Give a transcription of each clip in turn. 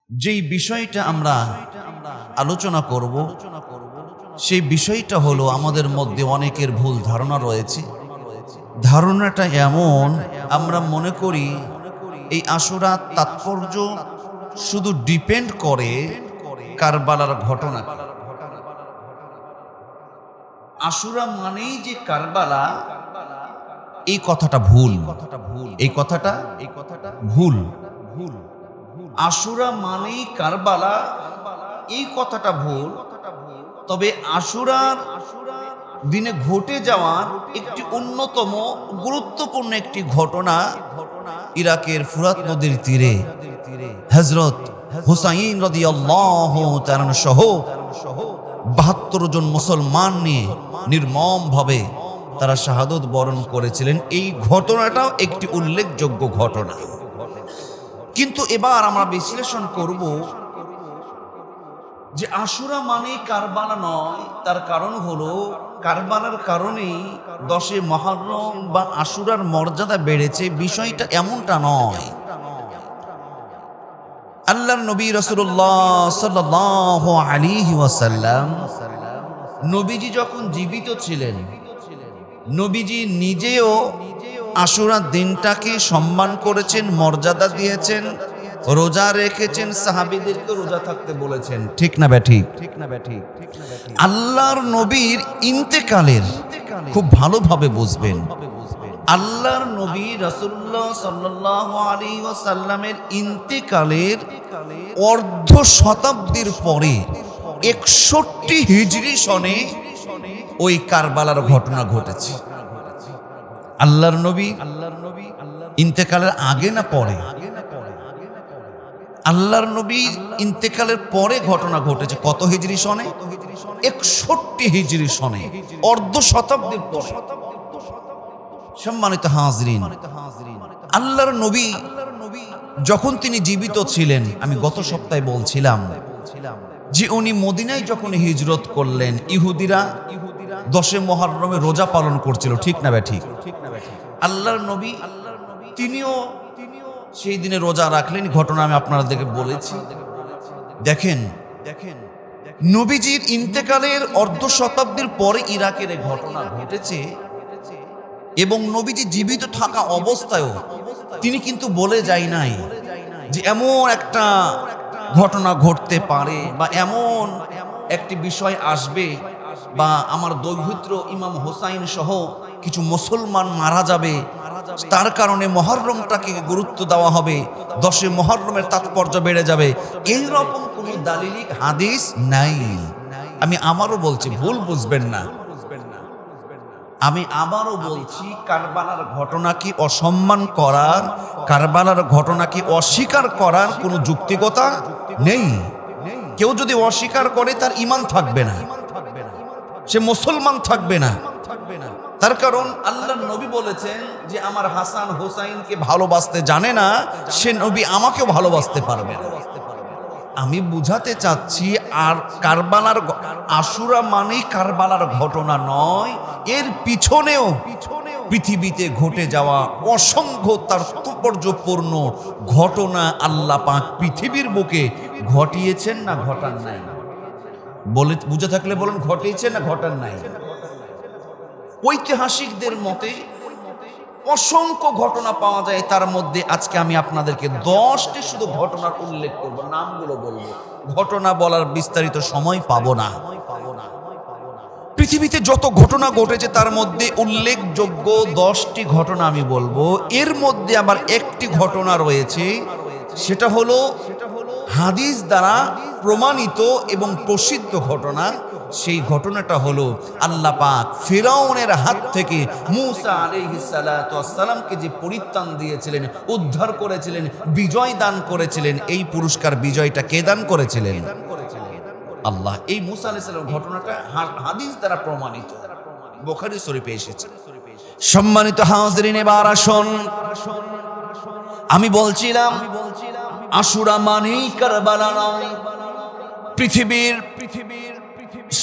যেই বিষয়টা আমরা আলোচনা করব সেই বিষয়টা হলো আমাদের মধ্যে অনেকের ভুল ধারণা রয়েছে। ধারণাটা এমন, আমরা মনে করি এই আশুরার তাৎপর্য শুধু ডিপেন্ড করে কারবালার ঘটনা। আশুরা মানেই যে কারবালা, এই কথাটা ভুল। এই কথাটা ভুল। আশুরা মানেই কারবালা, এই কথাটা ভুল। তবে আশুরার দিনে ঘটে যাওয়ার একটি অন্যতম গুরুত্বপূর্ণ একটি ঘটনা, ইরাকের ফুরাত নদীর তীরে হযরত হুসাইন রাদিয়াল্লাহু তাআলা সহ ৭২ জন মুসলমান নিয়ে নির্মমভাবে তারা শাহাদত বরণ করেছিলেন। এই ঘটনাটাও একটি উল্লেখযোগ্য ঘটনা। কিন্তু এবার আমরা বিশ্লেষণ করব যে আশুরা মানে কারবালা নয়। তার কারণ হলো কারবালার কারণেই 10 মুহররম বা আশুরার মর্যাদা বেড়েছে, বিষয়টা এমনটা নয়। আল্লাহর নবী রাসূলুল্লাহ সাল্লাল্লাহু আলাইহি ওয়াসাল্লাম নবীজি যখন জীবিত ছিলেন, নবীজি নিজেও আশুরার দিনটাকে সম্মান করেছেন, মর্যাদা দিয়েছেন, রোজা রেখেছেন, সাহাবীদেরকে রোজা থাকতে বলেছেন। ঠিক না ব্যাঠিক? আল্লাহর নবীর ইন্তেকালের খুব ভালোভাবে বুঝবেন। আল্লাহর নবী রাসূলুল্লাহ সাল্লাল্লাহু আলাইহি ওয়াসাল্লামের ইন্তেকালের অর্ধ শতাব্দীর পরে 61 হিজরি সনে ওই কারবালার ঘটনা ঘটেছে। আল্লাহর নবী ইন্তেকালের আগে না পরে? আল্লাহর নবী ইন্তেকালের পরে ঘটনা ঘটেছে। কত হিজরি সনে? 61 হিজরি সনে, অর্ধ শতাব্দীর পরে। সম্মানিত হাজরিন, আল্লাহর নবী যখন তিনি জীবিত ছিলেন, আমি গত সপ্তাহে বলছিলাম যে উনি মদিনায় যখন হিজরত করলেন, ইহুদিরা 10 মুহররমে রোজা পালন করছিল। ঠিক না ব্যাঠিক? আল্লাহর নবী তিনিও সেই দিনে রোজা রাখলেন। ঘটনা আমি আপনাদেরকে বলেছি। দেখেন, নবীজির ইন্তেকালের অর্ধ শতাব্দীর পরে ইরাকের এই ঘটনা ঘটেছে এবং নবীজি জীবিত থাকা অবস্থায়ও তিনি কিন্তু বলে যায় নাই যে এমন একটা ঘটনা ঘটতে পারে বা এমন একটি বিষয় আসবে বা আমার দৌহিত্র ইমাম হোসাইন সহ কিছু মুসলমান মারা যাবে, তার কারণে মুহররমটাকে গুরুত্ব দেওয়া হবে, 10 মুহররমের তাৎপর্য বেড়ে যাবে। এইরকম কোনো দালিলিক হাদিস নাই। আমি আমারও বলছি, ভুল বুঝবেন না। আমি আবারও বলছি, কারবালার ঘটনাকে অসম্মান করার, কারবালার ঘটনাকে অস্বীকার করার কোনো যুক্তিকতা নেই। কেউ যদি অস্বীকার করে তার ঈমান থাকবে না, সে মুসলমান থাকবে না। তার কারণ আল্লাহর নবী বলেছেন যে আমার হাসান হোসাইনকে ভালোবাসতে জানে না, সে নবী আমাকেও ভালোবাসতে পারবে না। আমি বুঝাতে চাচ্ছি, আর কারবালার আশুরা মানেই কারবালার ঘটনা নয়, এর পিছনেও পৃথিবীতে ঘটে যাওয়া অসংখ্য তাৎপর্যপূর্ণ ঘটনা আল্লাহ পাক পৃথিবীর বুকে ঘটিয়েছেন না ঘটান নাই? বলে বুঝে থাকলে বলুন, ঘটিয়েছেন না ঘটান নাই? ঐতিহাসিকদের মতে অসংখ্য ঘটনা পাওয়া যায়। তার মধ্যে আজকে আমি আপনাদেরকে 10টি শুধু ঘটনার উল্লেখ করব, নামগুলো বলবো। ঘটনা বলার বিস্তারিত সময় পাবো না। পৃথিবীতে যত ঘটনা ঘটেছে তার মধ্যে উল্লেখযোগ্য 10টি ঘটনা আমি বলবো। এর মধ্যে আবার একটি ঘটনা রয়েছে, সেটা হলো হাদিস দ্বারা প্রমাণিত এবং প্রসিদ্ধ ঘটনা। সেই ঘটনাটা হলো আল্লাহ পাক ফিরআউনের হাত থেকে মূসা আলাইহিস সালাতু ওয়াস সালামকে যে পরিত্রাণ দিয়েছিলেন, উদ্ধার করেছিলেন, বিজয় দান করেছিলেন, এই পুরস্কার বিজয়টা কে দান করেছিলেন? আল্লাহ। এই মূসা আলাইহিস সালাম ঘটনাটা হাদিস দ্বারা প্রমাণিত, বুখারী শরীফে এসেছে। সম্মানিত হাজরিন, এবার আসুন, আমি বলছিলাম আশুরা মানেই কারবালা নয়। পৃথিবীর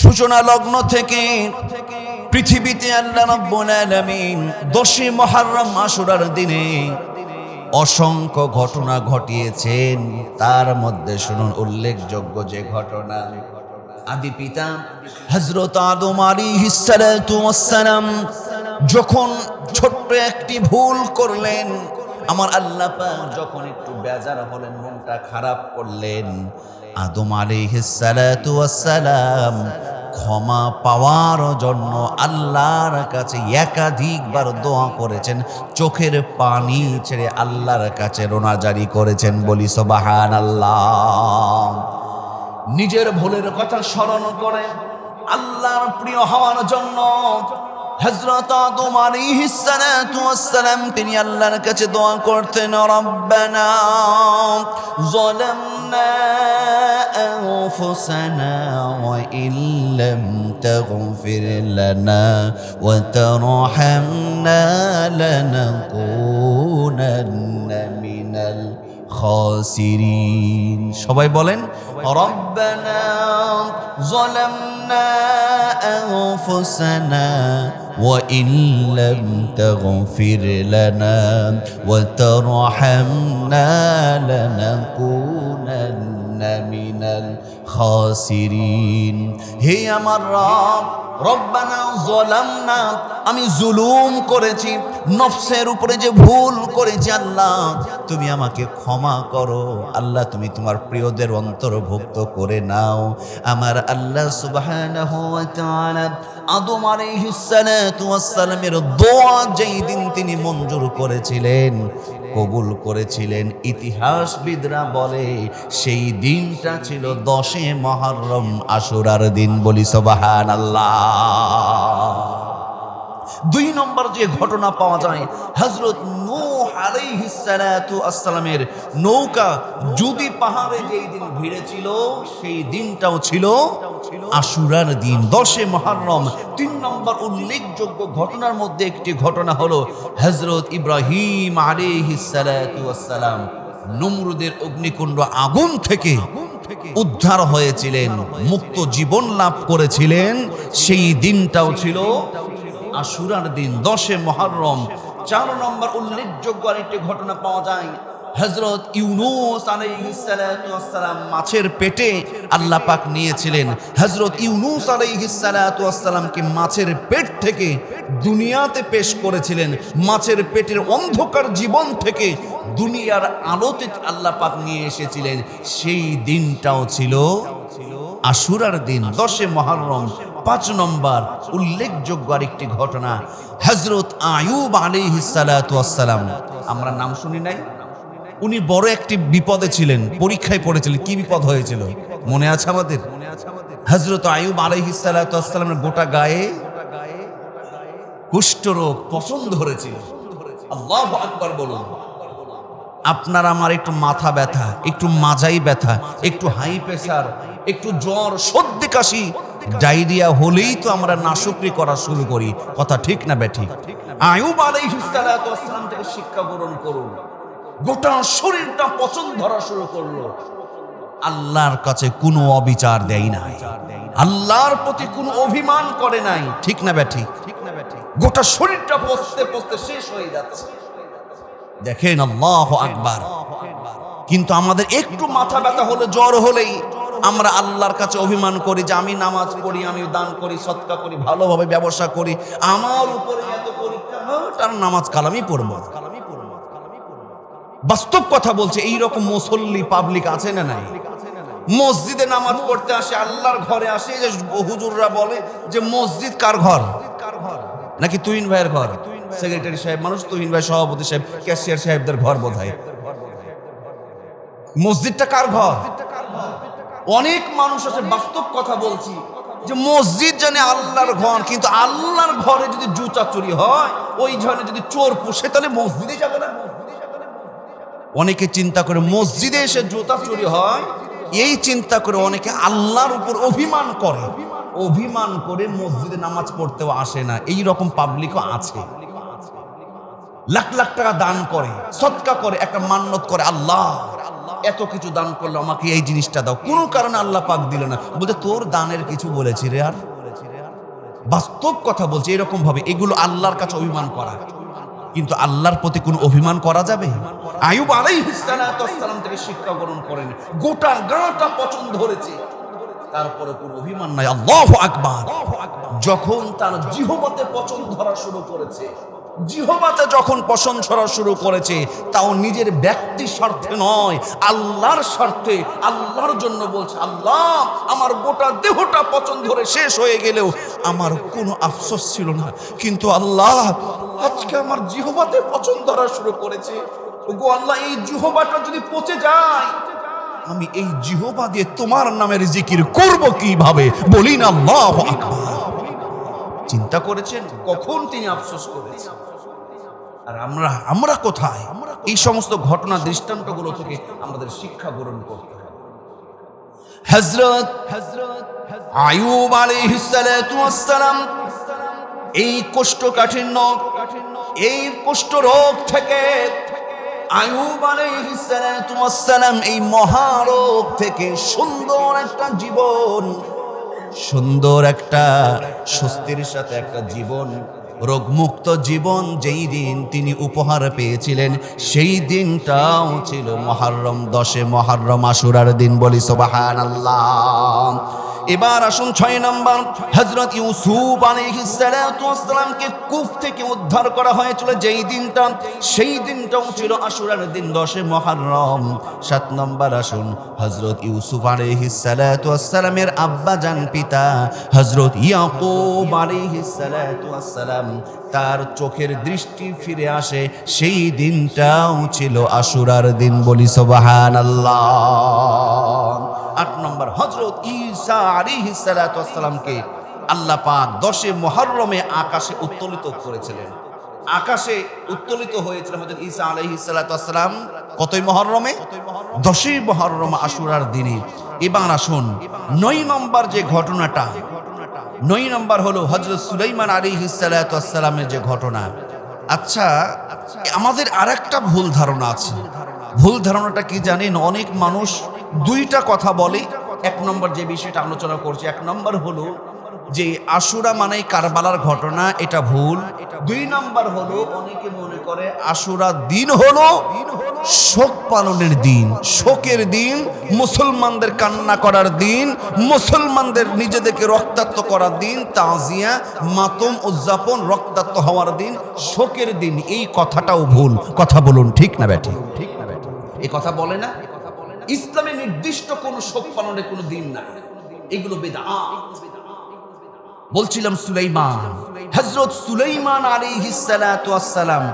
সূচনা লগ্ন থেকে পৃথিবীতে আল্লাহ রাব্বুল আলামিন 10 মুহররম আশুরার দিনে অসংখ্য ঘটনা ঘটিয়েছেন। তার মধ্যে শুনুন উল্লেখযোগ্য যে ঘটনা, আদি পিতা হযরত আদম আলাইহিস সালাতু ওয়াস সালাম যখন ছোট্ট একটি ভুল করলেন, আমার আল্লাহ পাক যখন একটু বেজার হলেন, মনটা খারাপ করলেন, আদম আলাইহিস সালাতু ওয়াস সালাম ক্ষমা পাওয়ার জন্য আল্লাহর কাছে একাধিকবার দোয়া করেছেন, চোখের পানি ছেড়ে আল্লাহর কাছে রোনাজারি করেছেন। বলি সুবহানাল্লাহ। নিজের ভুলের কথা স্মরণ করে আল্লাহর প্রিয় হওয়ার জন্য হযরত আদম আলাইহিস সালাতু ওয়াস সালাম তিনি আল্লাহর কাছে দোয়া করতেন, রব্বানা যালামনা আনফুসানা ওয়া ইল্লাম তাগফির লানা ওয়া তারহামনা লানাকুনান্না মিনাল খাসিরিন। সবাই বলেন, রব্বানা যালামনা আনফুসানা ওয়া ইল্লাম তাগফির লানা ওয়া তারহামনা লানাকুনান্না মিনাল খাসিরিন। হে আমার রব, রব্বানা যালামনা, আমি জুলুম করেছি, নফসের উপরে যে ভুল করেছি, আল্লাহ তুমি আমাকে ক্ষমা করো। আল্লাহ তুমি তোমার প্রিয়দের অন্তর্ভুক্ত করে নাও। আমার আল্লাহ সুবহানাহু ওয়া তাআলা আদম আলাইহিস সালাতু ওয়াস সালামের দোয়া যেই দিন তিনি মঞ্জুর করেছিলেন, কবুল করেছিলেন, ইতিহাসবিদরা বলে সেই দিনটা ছিল 10 মুহররম, আশুরার দিন। বলি সুবহানাল্লাহ। 2 নম্বর যে ঘটনা পাওয়া যায়, হযরত নূহ আলাইহিস সালাতু ওয়াস সালামের নৌকা যদি পাহাড়ে যেই দিন ভিড়েছিল, সেই দিনটাও ছিল আশুরার দিন, 10 মুহররম। 3 নম্বর উল্লেখযোগ্য ঘটনার মধ্যে একটি ঘটনা হলো হযরত ইব্রাহিম আলাইহিস সালাতু ওয়াস সালাম নমরুদের অগ্নিকুণ্ড আগুন থেকে উদ্ধার হয়েছিলেন, মুক্ত জীবন লাভ করেছিলেন, সেই দিনটাও ছিল আশুরার দিন, 10 মুহররম। 4 নম্বর উল্লেখযোগ্য আরেকটি ঘটনা পাওয়া যায়, হযরত ইউনূস আলাইহিস সালাতু ওয়াস সালাম মাছের পেটে আল্লাহ পাক নিয়েছিলেন। হযরত ইউনূস আলাইহিস সালাতু ওয়াস সালামকে মাছের পেট থেকে দুনিয়াতে পেশ করেছিলেন, মাছের পেটের অন্ধকার জীবন থেকে দুনিয়ার আলোতে আল্লাহ পাক নিয়ে এসেছিলেন, সেই দিনটাও ছিল আশুরার দিন, 10 মুহররম। 5 নম্বর উল্লেখযোগ্য আরেকটি ঘটনা, হযরত আইয়ুব আলাইহিস সালাতু ওয়াস সালাম, আমরা নাম শুনি নাই? উনি বড় একটি বিপদে ছিলেন, পরীক্ষায় পড়েছিলেন। কি বিপদ হয়েছিল মনে আছে আমাদের? হযরত আইয়ুব আলাইহিস সালাতু ওয়াস সালামের গোটা গায়ে কুষ্ঠরোগ পছন্দ ধরেছিল। আল্লাহু আকবার বলুন। আপনার আমার একটু মাথা ব্যথা, একটু মাজাই ব্যথা, একটু হাই প্রেসার, একটু জ্বর, সর্দি কাশি, ডায়রিয়া হলেই তো আমরা নাশুকরি করা শুরু করি। কথা ঠিক না বেঠিক? আইয়ুব আলাইহিস সালাতু ওয়াস সালাম থেকে শিক্ষা গ্রহণ করুন। গোটা শরীরটা পছন্দ ধরা শুরু করলো। আল্লাহর কাছে কোনো অবিচার দেয় নাই, আল্লাহর প্রতি কোনো অভিমান করে নাই। ঠিক না বেঠিক? গোটা শরীরটা পচতে পচতে শেষ হয়ে যাচ্ছে। দেখেন, আল্লাহু আকবার। কিন্তু আমাদের একটু মাথা ব্যথা হলে, জ্বর হলেই আমরা আল্লাহর কাছে অভিমান করি যে আমি নামাজ পড়ি, আমি দান করি, সদকা করি, ভালোভাবে ব্যবসা করি, আমার উপরে এত পরীক্ষা, তার নামাজ কালামই পড়বো। বাস্তব কথা বলছে, এইরকম মুসল্লি পাবলিক আছে না নাই? মসজিদে নামাজ পড়তে আসে, আল্লাহর ঘরে আসে, যে হুজুররা বলে যে মসজিদ কার ঘর? নাকি তুহিন ভাইয়ের ঘর? সেক্রেটারি সাহেব মানুষ, তুহিন ভাই সভাপতি সাহেব, ক্যাশিয়ার সাহেবদের ঘর বোধহয়। মসজিদটা কার ঘর? অনেক মানুষ আছে, বাস্তব কথা বলছি, যে মসজিদ জানে আল্লাহর ঘর, কিন্তু আল্লাহর ঘরে যদি জুতা চুরি হয়, ওই জন্য যদি চোর পুষে, তাহলে মসজিদে যাবে না। অনেকে চিন্তা করে মসজিদে এসে জুতা চুরি হয়, এই চিন্তা করে অনেকে আল্লাহর উপর অভিমান করে, অভিমান করে মসজিদে নামাজ পড়তেও আসে না। এই রকম পাবলিকও আছে। লাখ লাখ টাকা দান করে, সদকা করে, একটা মান্নত করে, আল্লাহ এত কিছু দান করলো, আমাকে এই জিনিসটা দাও। কোনো কারণে আল্লাহ পাক দিল না, বলতে তোর দানের কিছু বলেছি রে। আর বাস্তব কথা বলছে, এরকম ভাবে এগুলো আল্লাহর কাছে অভিমান করা। কিন্তু আল্লাহর প্রতি কোনো অভিমান করা যাবে? আইয়ুব আলাইহিস সালাতু ওয়াস সালাম থেকে শিক্ষা গ্রহণ করেন, গোটা গাটা পচন ধরেছে, তারপরে কোনো অভিমান নাই। আল্লাহু আকবার। যখন তার জিহ্বাতে পচন ধরা শুরু করেছে, জিহ্বাতে যখন পচন ধরা শুরু করেছে, তাও নিজের ব্যক্তি স্বার্থে নয়, আল্লাহর স্বার্থে, আল্লাহর জন্য বলছে, আল্লাহ আমার গোটা দেহটা পচন ধরে শেষ হয়ে গেলেও আমার কোনো আফসোস ছিল না, কিন্তু আল্লাহ আজকে আমার জিহ্বাতে পচন ধরা শুরু করেছে, ওগো আল্লাহ এই জিহ্বাটা যদি পচে যায়, আমি এই জিহ্বা দিয়ে তোমার নামের জিকির করব কিভাবে? বলি না আল্লাহু আকবার। চিন্তা করেছেন কখন তিনি আফসোস করেছেন? আর আমরা কোথায়? এই সমস্ত ঘটনা দৃষ্টান্তগুলো থেকে আমাদের শিক্ষা গ্রহণ করতে হবে। হযরত আইয়ুব আলাইহিস সালাতু ওয়াস সালাম এই কোষ্ঠকাঠিন্য, এই কুষ্ঠ রোগ থেকে, আইয়ুব আলাইহিস সালাতু ওয়াস সালাম এই মহারোগ থেকে সুন্দর একটা জীবন, সুন্দর একটা স্বস্তির সাথে একটা জীবন, রোগমুক্ত জীবন যেই দিন তিনি উপহার পেয়েছিলেন, সেই দিনটাও ছিল মুহররম 10 মুহররম আশুরার দিন। বলি সুবহানাল্লাহ। এবার আসুন 6 নম্বর, হযরত ইউসুফ আলাইহিস সালাতু ওয়াস সালামকে কূপ থেকে উদ্ধার করা হয়েছিল যেই দিনটা, সেই দিনটাও ছিল আশুরার দিন 10 মুহররম। 7 নম্বর আসুন, হযরত ইউসুফ আলাইহিস সালাতু ওয়াস সালামের আব্বা জান পিতা হযরত ইয়াকুব আলাইহিস সালাতু ওয়াস সালাম, তার চোখের দৃষ্টি ফিরে আসে, সেই দিনটাও ছিল আশুরার দিন। বলি সুবহানাল্লাহ। 8 নম্বর, হযরত ঈসা আলাইহিস সালাতু ওয়াস সালামকে আল্লাহ পাক 10 মুহররমে আকাশে উত্তোলিত করেছিলেন। আকাশে উত্তোলিত হয়েছিল হযরত ঈসা আলাইহিস সালাতু ওয়াস সালাম কতই মুহররমে? 10 মুহররম আশুরার দিনে। এবার আসুন 9 নম্বর যে ঘটনাটা, 9 নম্বর হলো হযরত সুলাইমান আলাইহিস সালাতু ওয়াস সালামের যে ঘটনা। আচ্ছা, আমাদের আরেকটা ভুল ধারণা আছে। ভুল ধারণাটা কি জানেন? অনেক মানুষ দুইটা কথা বলে। 1 নম্বর যে বিষয়টা আলোচনা করছি, 1 নম্বর হলো যে আশুরা মানে কারবালার ঘটনা, এটা ভুল। 2 নম্বর হলো অনেকে মনে করে আশুরা দিন হলো শোক পালনের দিন, শোকের দিন, মুসলমানদের কান্না করার দিন, মুসলমানদের নিজেদেরকে রক্তাক্ত করার দিন, তাজিয়া মাতম উদযাপন, রক্তাক্ত হওয়ার দিন, শোকের দিন। এই কথাটাও ভুল। কথা বলুন ঠিক না ব্যাঠি? এই কথা বলে না। ইসলামে নির্দিষ্ট কোন শোক পালনের কোন দিন নাই, এগুলো বিদআত। বলছিলাম সুলাইমান, হযরত সুলাইমান আলাইহিস সালাতু ওয়াস সালাম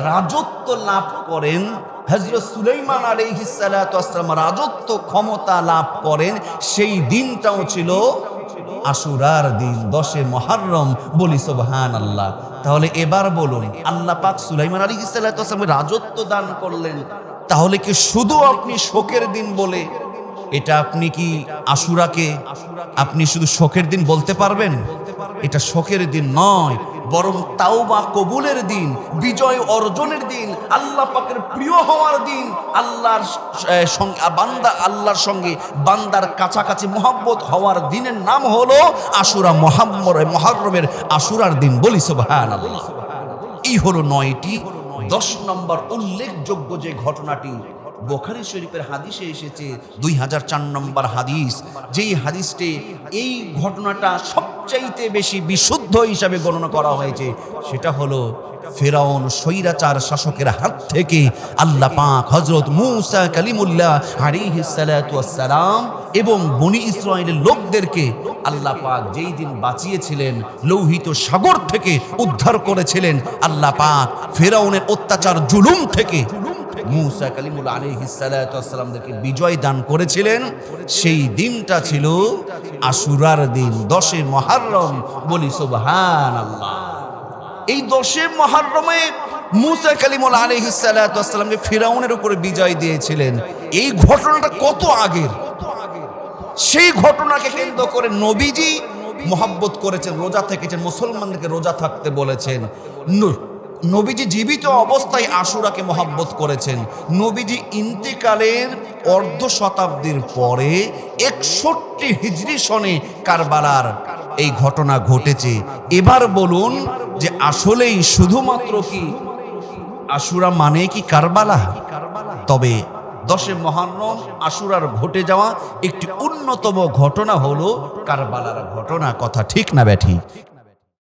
রাজত্ব লাভ করেন। হযরত সুলাইমান আলাইহিস সালাতু ওয়াস সালাম রাজত্ব ক্ষমতা লাভ করেন, সেই দিনটাও ছিল আশুরার দিন 10 মুহররম। বলি সুবহানাল্লাহ। তাহলে এবার বলুন, আল্লাহ পাক সুলাইমান আলাইহিস সালাতু ওয়াস সালাম রাজত্ব দান করলেন, তাহলে কি শুধু আপনি শোকের দিন বলে এটা আপনি কি আশুরাকে আপনি শুধু শোকের দিন বলতে পারবেন? এটা শোকের দিন নয়, বরং তাওবা কবুলের দিন, বিজয় অর্জনের দিন, আল্লাহ পাকের প্রিয় হওয়ার দিন, আল্লাহর বান্দা আল্লাহর সঙ্গে বান্দার কাছাকাছি মহব্বত হওয়ার দিনের নাম হলো আশুরা, মুহররমের আশুরার দিন। বলি সুবহানাল্লাহ। এই হলো 9টি। 10 নম্বর উল্লেখযোগ্য যে ঘটনাটি বুখারী শরীফের হাদিসে এসেছে, 2004 নম্বর হাদিস, যেই হাদিসটি এই ঘটনাটা সবচাইতে বেশি বিশুদ্ধ হিসাবে গণনা করা হয়েছে, সেটা হলো ফেরাউন স্বৈরাচার শাসকের হাত থেকে আল্লাহ পাক হযরত মূসা কালিমুল্লাহ আলাইহিস সালাতু ওয়াস সালাম এবং বনি ইসরাইলের লোকদেরকে আল্লাহ পাক যেই দিন বাঁচিয়েছিলেন, লৌহিত সাগর থেকে উদ্ধার করেছিলেন, আল্লাহ পাক ফেরাউনের অত্যাচার জুলুম থেকে মূসা কালিমুল্লাহ আলাইহিস সালাতু ওয়াস সালামদেরকে বিজয় দান করেছিলেন, সেই দিনটা ছিল আশুরার দিন 10 মুহররম। বলি সুবহানাল্লাহ। এই 10 মুহররমে মূসা কালিমুল্লাহ আলাইহিস সালাতু ওয়াস সালামকে ফিরাউনের উপরে বিজয় দিয়েছিলেন। এই ঘটনাটা কত আগের, সেই ঘটনাকে কেন্দ্র করে নবীজি মহব্বত করেছেন, রোজা থেকেছেন, মুসলমানদেরকে রোজা থাকতে বলেছেন। নবীজি জীবিত অবস্থায় আশুরাকে মহব্বত করেছেন। নবীজি ইন্তেকালের অর্ধ শতাব্দীর পরে 61 হিজরি সনে কারবালার এই ঘটনা ঘটেছে। এবার বলুন যে আসলেই শুধুমাত্র কি আশুরা মানে কি কারবালা? তবে 10 মুহররম আশুরার ঘটে যাওয়া একটি অন্যতম ঘটনা হলো কারবালার ঘটনা। কথা ঠিক না ব্যাঠি?